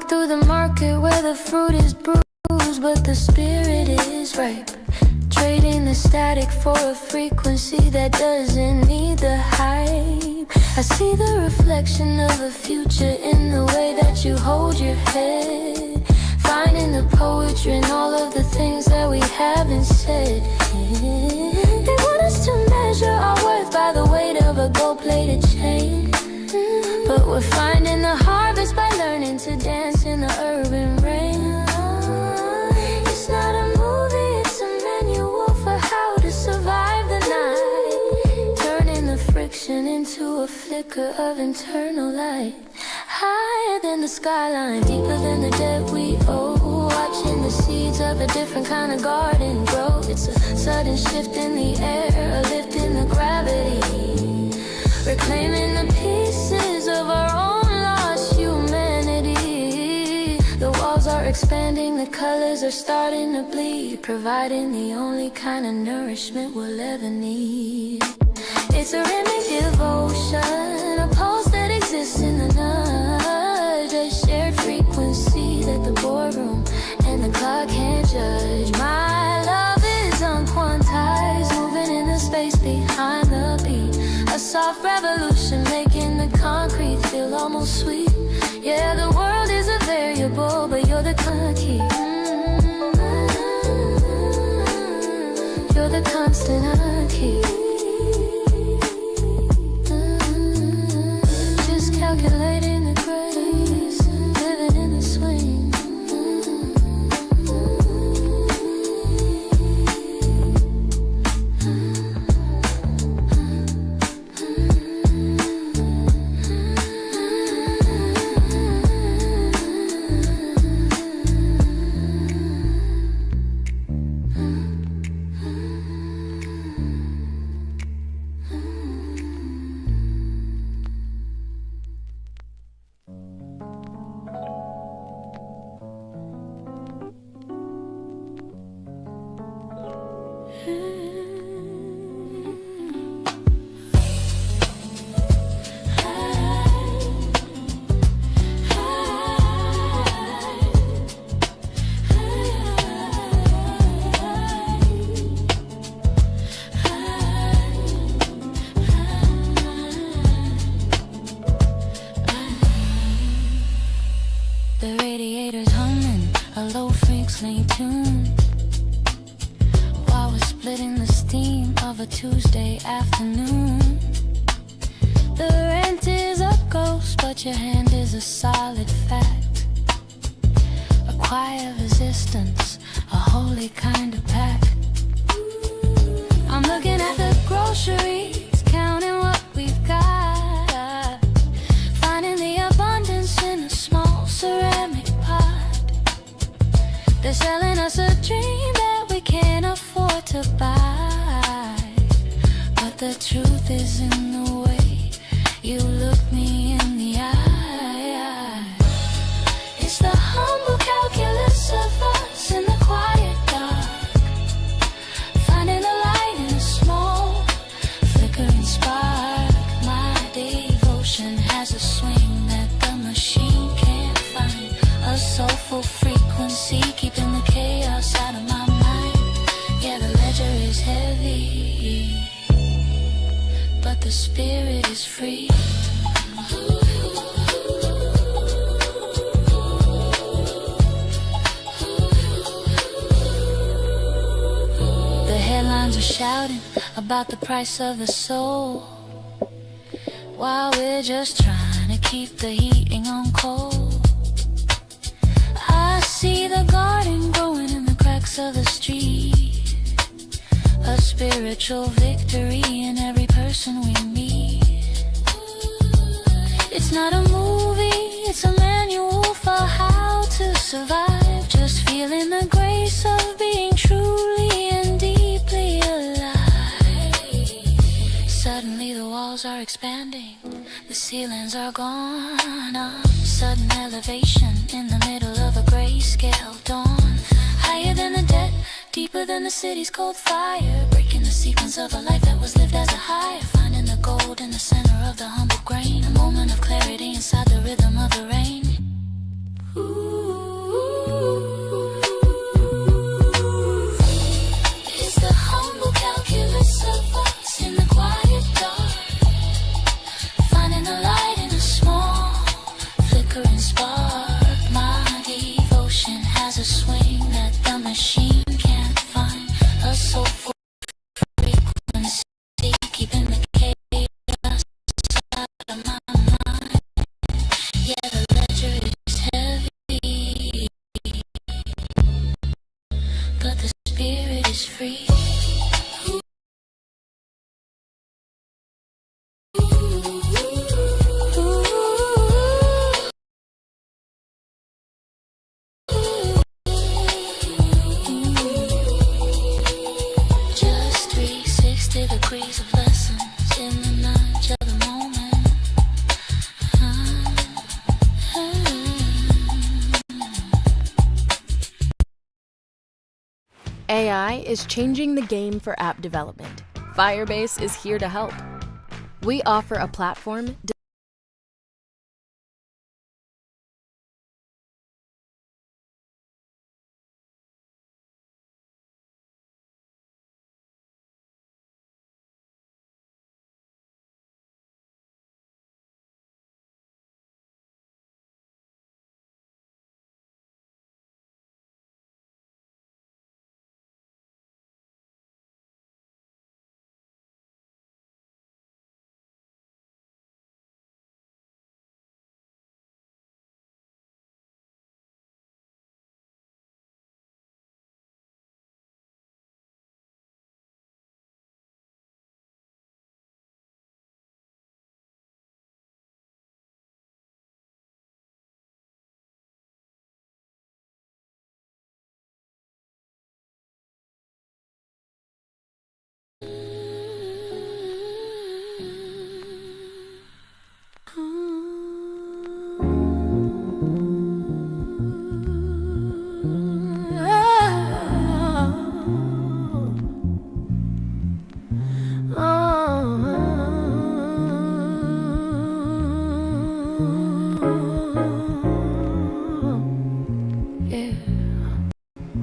through the market where the fruit is bruised, but the spirit is ripe. Trading the static for a frequency that doesn't need the hype. I see the reflection of a future in the way that you hold your head, finding the poetry in all of the things that we haven't said. They want us to measure our worth by the weight of a gold-plated chain, but we're finding the harvest by learning to dance in the urban rain. It's not a movie, it's a manual for how to survive the night, turning the friction into a flicker of internal light. Higher than the skyline, deeper than the debt we owe, watching the seeds of a different kind of garden grow. It's a sudden shift in the air, a lift in the gravity, reclaiming the pieces of our own lost humanity. The walls are expanding, the colors are starting to bleed, providing the only kind of nourishment we'll ever need. It's a rhythmic devotion, a pulse that exists in the nudge, a shared frequency that the boardroom and the clock can't judge. My love is unquantized, moving in the space behind the beat, a soft revolution making the concrete feel almost sweet. Yeah, the world is a variable, but you're the key. You're the constant I keep. Just calculating the grace, living in the swing. The radiator's humming a low frequency tune while we're splitting the steam of a Tuesday afternoon. The rent is a ghost, but your hand is a solid fact. A quiet resistance, a holy kind of pact. I'm looking at the groceries, counting what we've got, finding the abundance in a small ceramic pot. They're selling us a dream that we can't afford to buy, but the truth is in the way you look me in the eye. It's the humble calculus of us in the quiet dark, finding the light in a small flickering spark. My devotion has a swing that the machine can't find, a soulful frequency keeping the chaos out of my mind. Yeah, the ledger is heavy, but the spirit is free. The headlines are shouting about the price of the soul, while we're just trying to keep the heating on cold. I see the garden growing in the cracks of the street, a spiritual victory in every person we meet. It's not a movie, it's a manual for how to survive, just feeling the grace of being truly and deeply alive. Suddenly the walls are expanding, the ceilings are gone, sudden elevation in the middle of a grayscale dawn. Higher than the debt, deeper than the city's cold fire, breaking the sequence of a life that was lived as a high, finding the gold in the center of the humble grain, a moment of clarity inside the rhythm of the rain. Ooh. keeping the chaos out of my mind. Yeah, the ledger is heavy, but the spirit is free. Just 360 degrees of lessons in the nudge of the moment. AI is changing the game for app development. Firebase is here to help. We offer a platform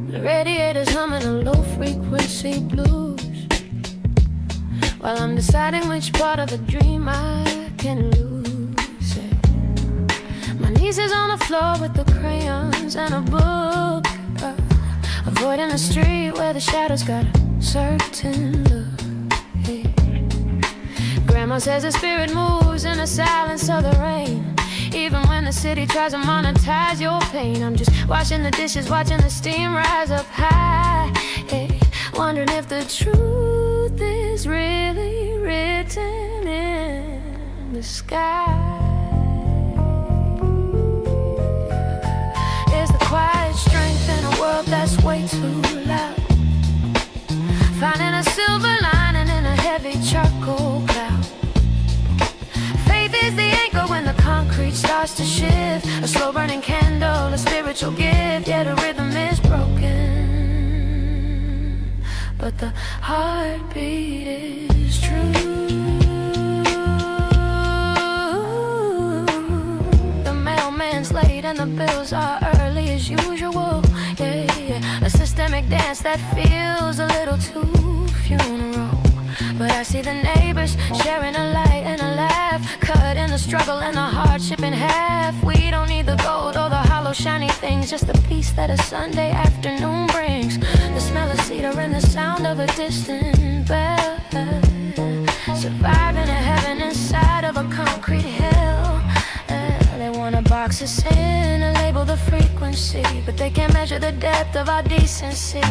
The radiator's humming a low-frequency blues while I'm deciding which part of a dream I can lose. My knees is on the floor with the crayons and a book, avoiding the street where the shadows got a certain look. Grandma says the spirit moves in the silence of the rain. Even when the city tries to monetize your pain, I'm just washing the dishes, watching the steam rise up high, wondering if the truth is really written in the sky. Is the quiet strength in a world that's way too loud? Finding a silver lining in a heavy charcoal cloud. Faith is the anchor when the concrete starts to shift. A slow burning candle, a spiritual gift. Yeah, the rhythm is broken, but the heartbeat is true. The mailman's late and the bills are early as usual. Yeah, yeah. A systemic dance that feels a little too funeral. But I see the neighbors sharing a light and a laugh, cutting the struggle and the hardship in half. We don't need the gold or the hollow shiny things, just the peace that a Sunday afternoon brings. The smell of cedar and the sound of a distant bell. Surviving a heaven inside of a concrete hell. They wanna box us in and label the frequency, but they can't measure the depth of our decency.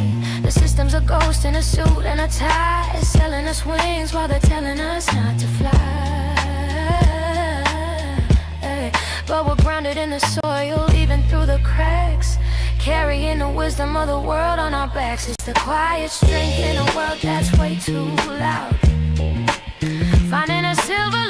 The system's a ghost in a suit and a tie, selling us wings while they're telling us not to fly. But we're grounded in the soil, even through the cracks, carrying the wisdom of the world on our backs. It's the quiet strength in a world that's way too loud. Finding a silver